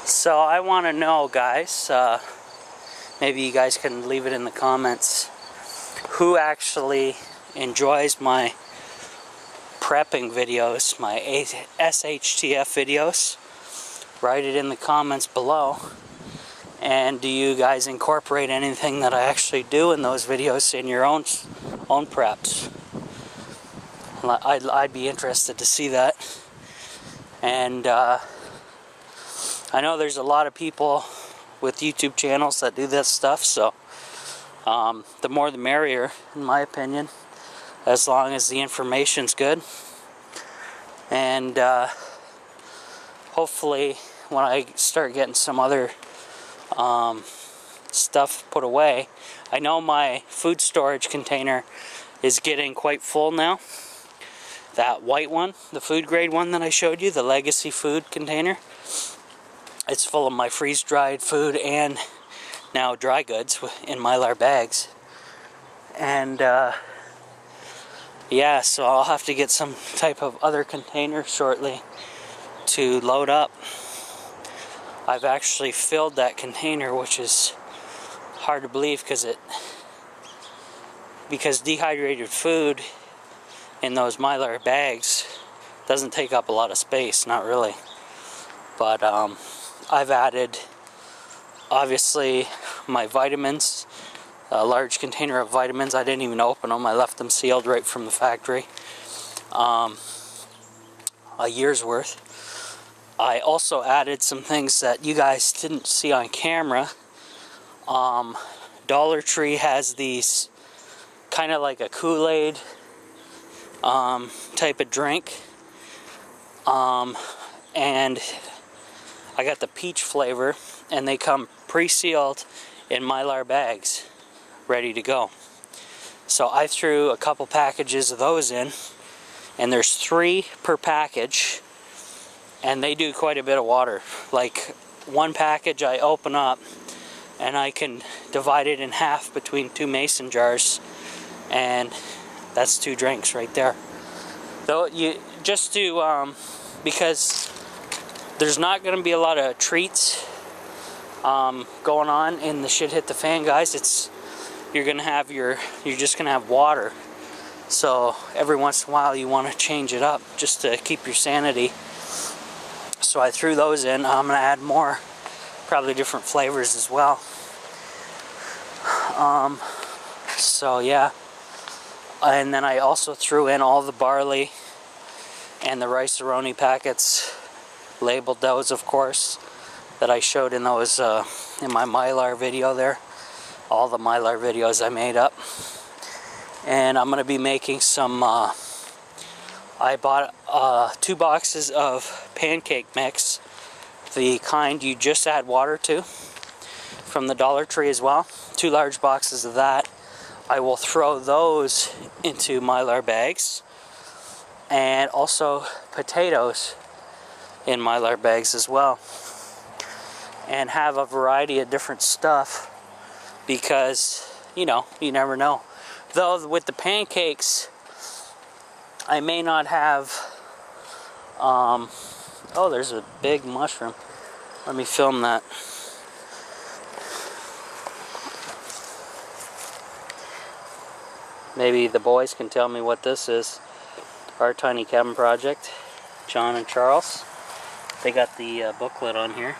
So I want to know, guys, maybe you guys can leave it in the comments, who actually enjoys my prepping videos, my SHTF videos. Write it in the comments below. And do you guys incorporate anything that I actually do in those videos in your own preps? I'd be interested to see that. And I know there's a lot of people with YouTube channels that do this stuff, so the more the merrier, in my opinion, as long as the information's good. And hopefully when I start getting some other stuff put away, I know my food storage container is getting quite full now. That white one, the food grade one that I showed you, the legacy food container, it's full of my freeze-dried food and now dry goods in Mylar bags. And yeah, so I'll have to get some type of other container shortly to load up. I've actually filled that container, which is hard to believe because dehydrated food in those Mylar bags doesn't take up a lot of space, not really. But I've added, obviously, my vitamins, a large container of vitamins. I didn't even open them. I left them sealed right from the factory. A year's worth. I also added some things that you guys didn't see on camera. Dollar Tree has these kind of like a Kool-Aid type of drink. And I got the peach flavor, and they come pre-sealed in Mylar bags, ready to go. So I threw a couple packages of those in, and there's 3 per package. And they do quite a bit of water. Like one package I open up and I can divide it in half between 2 mason jars, and that's 2 drinks right there. Though you just do because there's not going to be a lot of treats going on in the shit hit the fan, guys. You're just gonna have water. So every once in a while you want to change it up just to keep your sanity. So I threw those in. I'm going to add more, probably different flavors as well. So yeah. And then I also threw in all the barley and the rice-a-roni packets, labeled those, of course, that I showed in those in my Mylar video there. All the Mylar videos I made up. And I'm going to be making some... I bought 2 boxes of pancake mix, the kind you just add water to, from the Dollar Tree as well. 2 large boxes of that. I will throw those into Mylar bags, and also potatoes in Mylar bags as well, and have a variety of different stuff, because you never know. Though with the pancakes, I may not have, oh, there's a big mushroom. Let me film that. Maybe the boys can tell me what this is. Our tiny cabin project, John and Charles. They got the booklet on here.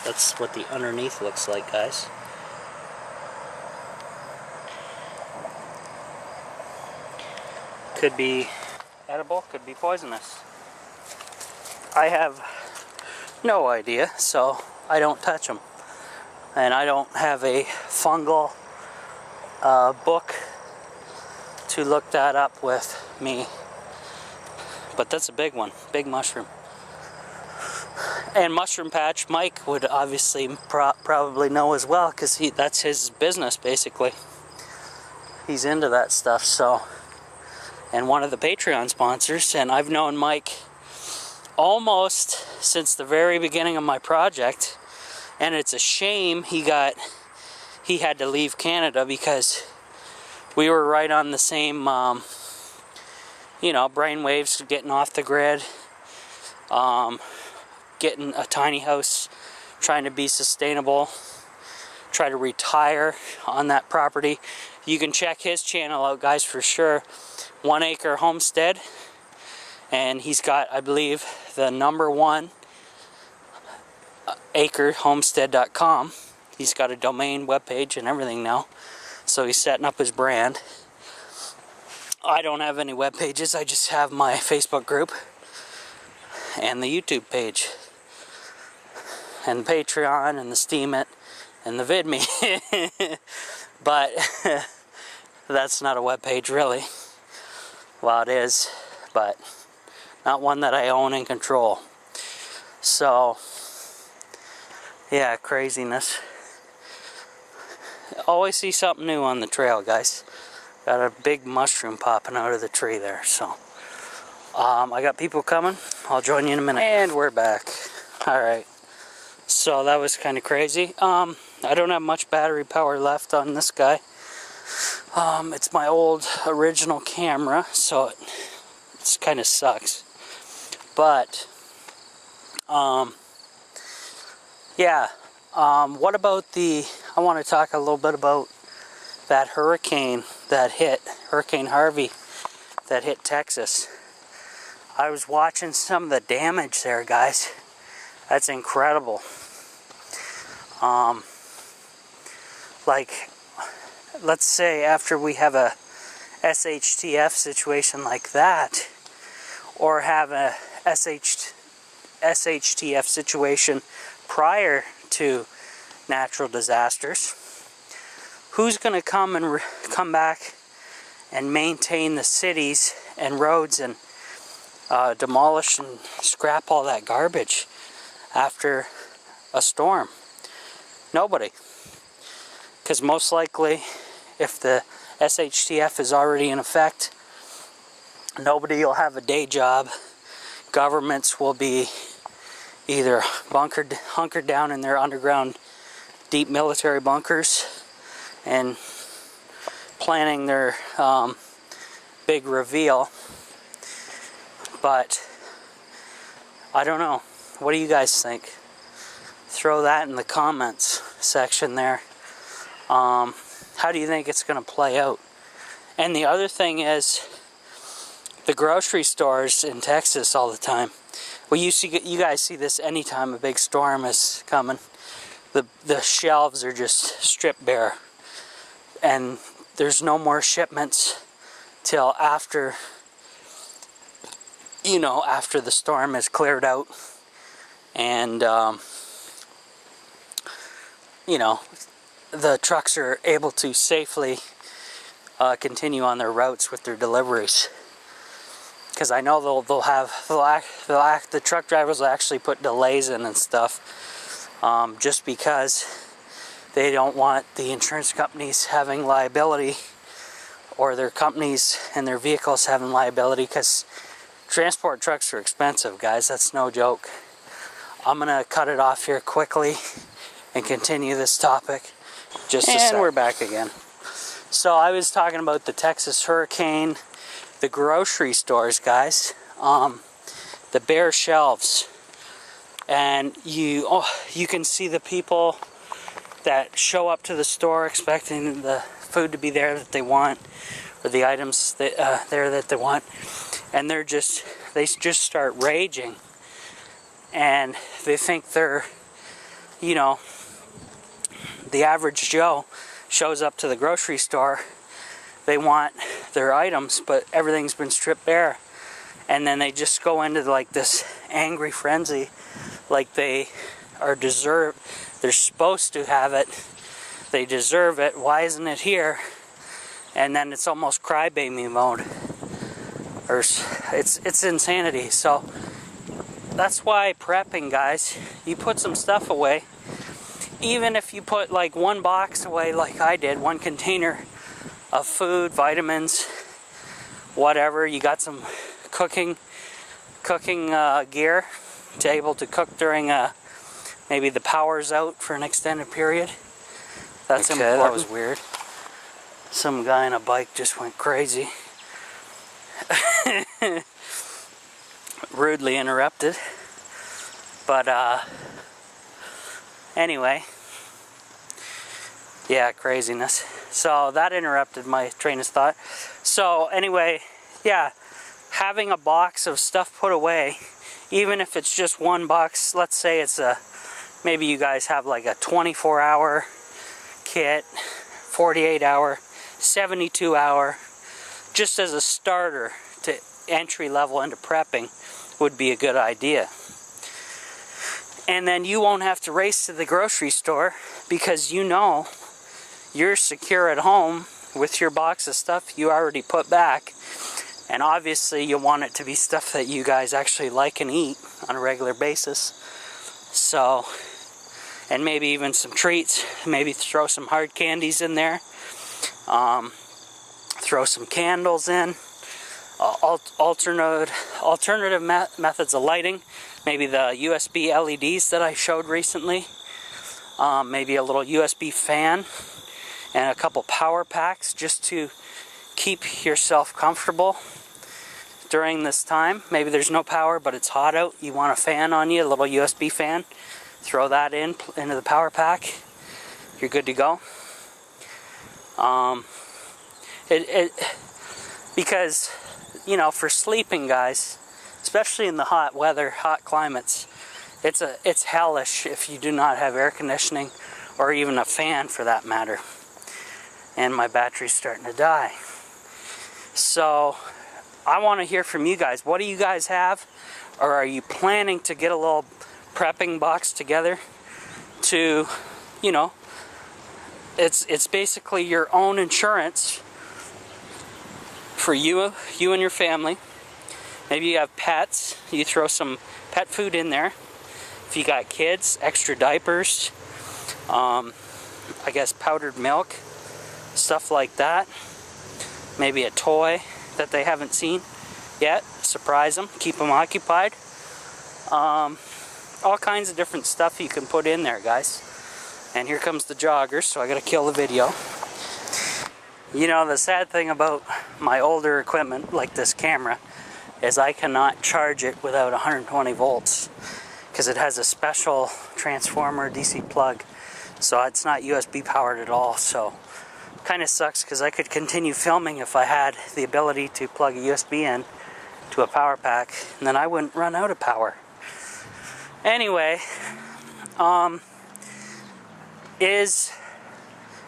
That's what the underneath looks like, guys. Could be edible, could be poisonous. I have no idea, so I don't touch them. And I don't have a fungal book to look that up with me. But that's a big one, big mushroom. And Mushroom Patch, Mike would obviously probably know as well, because that's his business, basically. He's into that stuff, so... And one of the Patreon sponsors, and I've known Mike almost since the very beginning of my project, and it's a shame he had to leave Canada, because we were right on the same you know, brainwaves getting off the grid, getting a tiny house, trying to be sustainable, try to retire on that property. You can check his channel out, guys, for sure. 1 Acre Homestead, and he's got, I believe, the #1 acrehomestead.com. He's got a domain webpage and everything now, so he's setting up his brand. I don't have any web pages, I just have my Facebook group and the YouTube page and Patreon and the Steemit and the VidMe. But that's not a web page, really. Well, it is, but not one that I own and control. So yeah, craziness. Always see something new on the trail, guys. Got a big mushroom popping out of the tree there. So I got people coming. I'll join you in a minute. And we're back. Alright, so that was kind of crazy. I don't have much battery power left on this guy. It's my old original camera, so it kind of sucks. But yeah, what about I want to talk a little bit about that hurricane that hit, Hurricane Harvey, that hit Texas. I was watching some of the damage there, guys. That's incredible. Like, let's say after we have a SHTF situation like that, or have a SHTF situation prior to natural disasters, who's going to come back and maintain the cities and roads and demolish and scrap all that garbage after a storm? Nobody. Because most likely, if the SHTF is already in effect, nobody will have a day job. Governments will be either hunkered down in their underground deep military bunkers and planning their big reveal. But I don't know. What do you guys think? Throw that in the comments section there. How do you think it's going to play out? And the other thing is, the grocery stores in Texas all the time. Well, you guys see this anytime a big storm is coming. The shelves are just stripped bare, and there's no more shipments till after, you know, after the storm is cleared out, and you know, the trucks are able to safely continue on their routes with their deliveries. Because I know the truck drivers will actually put delays in and stuff, just because they don't want the insurance companies having liability, or their companies and their vehicles having liability, because transport trucks are expensive, guys. That's no joke. I'm gonna cut it off here quickly and continue this topic. Just a sec. And we're back again. So I was talking about the Texas hurricane, the grocery stores, guys, the bare shelves, and you can see the people that show up to the store expecting the food to be there that they want, or the items that, there that they want, and they just start raging, and they think they're, you know, the average Joe shows up to the grocery store. They want their items, but everything's been stripped bare. And then they just go into like this angry frenzy, like they're supposed to have it. They deserve it. Why isn't it here? And then it's almost crybaby mode. Or it's insanity. So that's why prepping, guys, you put some stuff away. Even if you put like one box away, like I did, one container of food, vitamins, whatever. You got some cooking gear to able to cook during maybe the power's out for an extended period. That's okay, important. That was weird. Some guy on a bike just went crazy. Rudely interrupted. But anyway, yeah, craziness. So that interrupted my train of thought. So anyway, yeah, having a box of stuff put away, even if it's just one box, let's say it's maybe you guys have like a 24-hour kit, 48-hour, 72-hour, just as a starter to entry level into prepping would be a good idea. And then you won't have to race to the grocery store because you know you're secure at home with your box of stuff you already put back. And obviously you want it to be stuff that you guys actually like and eat on a regular basis. So, and maybe even some treats, maybe throw some hard candies in there, throw some candles in, alternative methods of lighting, maybe the USB LEDs that I showed recently, maybe a little USB fan, and a couple power packs just to keep yourself comfortable during this time. Maybe there's no power but it's hot out, you want a fan on you, a little USB fan, throw that into the power pack, you're good to go. Because, you know, for sleeping, guys, especially in the hot weather, hot climates, it's hellish if you do not have air conditioning or even a fan for that matter. And my battery's starting to die. So I want to hear from you guys. What do you guys have? Or are you planning to get a little prepping box together to, you know, it's basically your own insurance for you and your family. Maybe you have pets, you throw some pet food in there. If you got kids, extra diapers, I guess powdered milk, stuff like that. Maybe a toy that they haven't seen yet. Surprise them, keep them occupied. All kinds of different stuff you can put in there, guys. And here comes the jogger, so I gotta kill the video. You know, the sad thing about my older equipment, like this camera, is I cannot charge it without 120 volts because it has a special transformer DC plug, so it's not USB powered at all. So kind of sucks because I could continue filming if I had the ability to plug a USB in to a power pack, and then I wouldn't run out of power. Anyway, is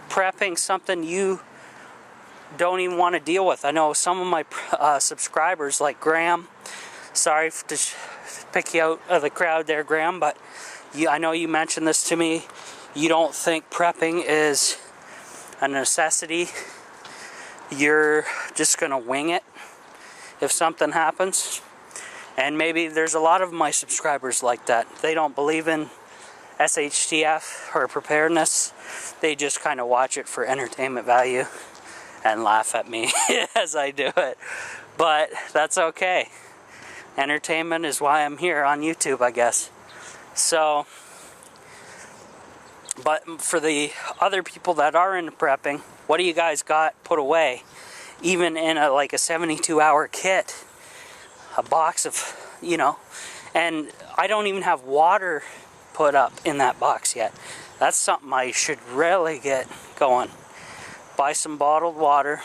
prepping something you don't even want to deal with? I know some of my subscribers, like Graham, sorry to pick you out of the crowd there, Graham, but I know you mentioned this to me. You don't think prepping is a necessity. You're just going to wing it if something happens. And maybe there's a lot of my subscribers like that. They don't believe in SHTF or preparedness. They just kind of watch it for entertainment value and laugh at me as I do it. But that's okay. Entertainment is why I'm here on YouTube, I guess. So, but for the other people that are into prepping, what do you guys got put away? Even in like a 72-hour kit, a box of, you know, and I don't even have water put up in that box yet. That's something I should really get going. Buy some bottled water,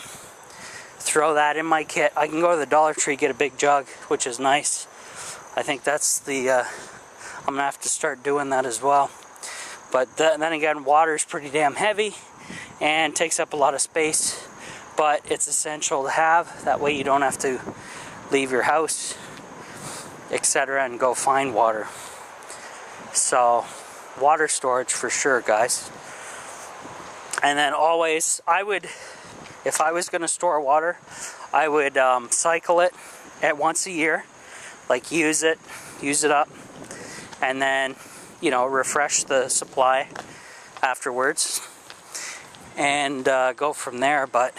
throw that in my kit. I can go to the Dollar Tree, get a big jug, which is nice. I think that's the, I'm gonna have to start doing that as well. But then again, water is pretty damn heavy and takes up a lot of space, but it's essential to have. That way you don't have to leave your house, etc., and go find water. So, water storage for sure, guys. And then always, if I was going to store water, I would cycle it at once a year, like use it up, and then, you know, refresh the supply afterwards, and go from there. But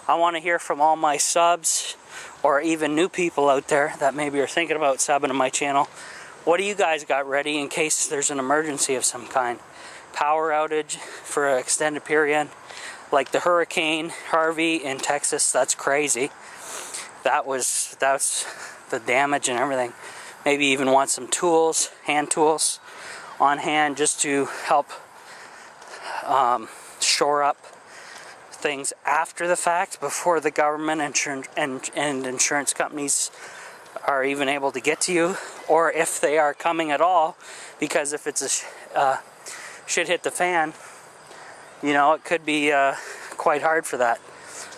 I want to hear from all my subs, or even new people out there that maybe are thinking about subbing to my channel. What do you guys got ready in case there's an emergency of some kind? Power outage for an extended period, like the Hurricane Harvey in Texas. That's crazy. that's the damage and everything. Maybe even want some tools, hand tools on hand, just to help shore up things after the fact, before the government and insurance companies are even able to get to you, or if they are coming at all, because if it's a shit hit the fan, you know, it could be quite hard for that.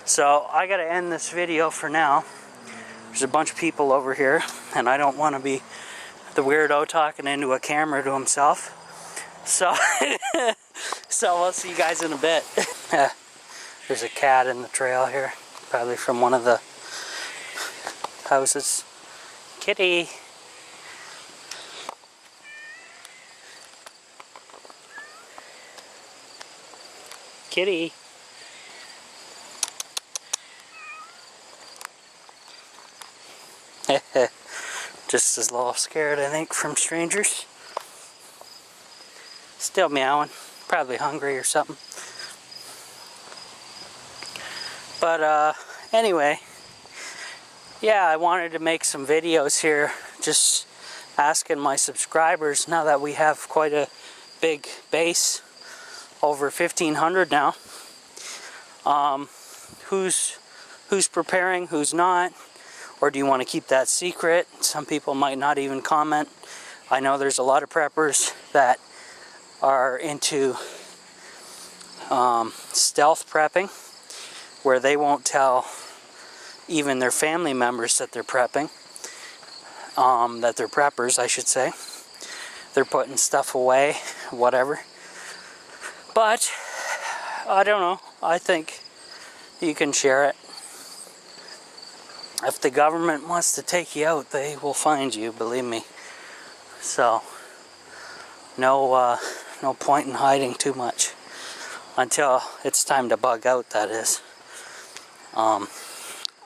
So I gotta end this video for now. There's a bunch of people over here, and I don't want to be the weirdo talking into a camera to himself. So, so we'll see you guys in a bit. There's a cat in the trail here, probably from one of the houses. Kitty. Kitty. Just a little scared, I think, from strangers. Still meowing. Probably hungry or something. But anyway, yeah, I wanted to make some videos here, just asking my subscribers, now that we have quite a big base, over 1,500 now, who's preparing, who's not, or do you want to keep that secret? Some people might not even comment. I know there's a lot of preppers that are into stealth prepping, where they won't tell even their family members that they're prepping, that they're preppers, I should say. They're putting stuff away, whatever. But, I don't know, I think you can share it. If the government wants to take you out, they will find you, believe me. So, no point in hiding too much. Until it's time to bug out, that is.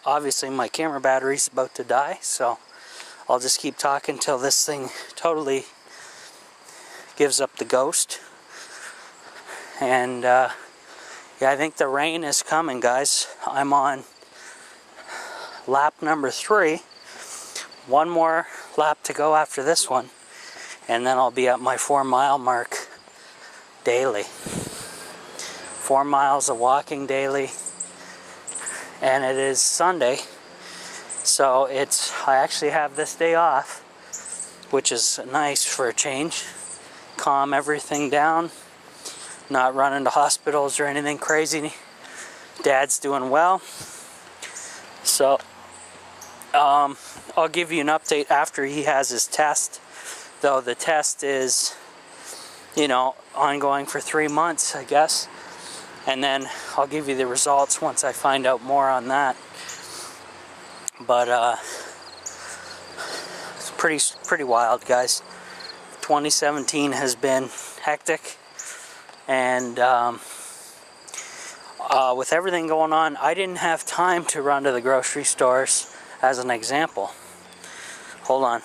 Obviously my camera battery's about to die, so I'll just keep talking till this thing totally gives up the ghost. And yeah, I think the rain is coming, guys. I'm on lap number 3. One more lap to go after this one, and then I'll be at my 4-mile mark daily. 4 miles of walking daily. And it is Sunday, so I actually have this day off, which is nice for a change. Calm everything down, not running to hospitals or anything crazy. Dad's doing well, so I'll give you an update after he has his test, though the test is, you know, ongoing for 3 months, I guess. And then I'll give you the results once I find out more on that. But it's pretty wild, guys. 2017 has been hectic, and with everything going on, I didn't have time to run to the grocery stores, as an example. Hold on.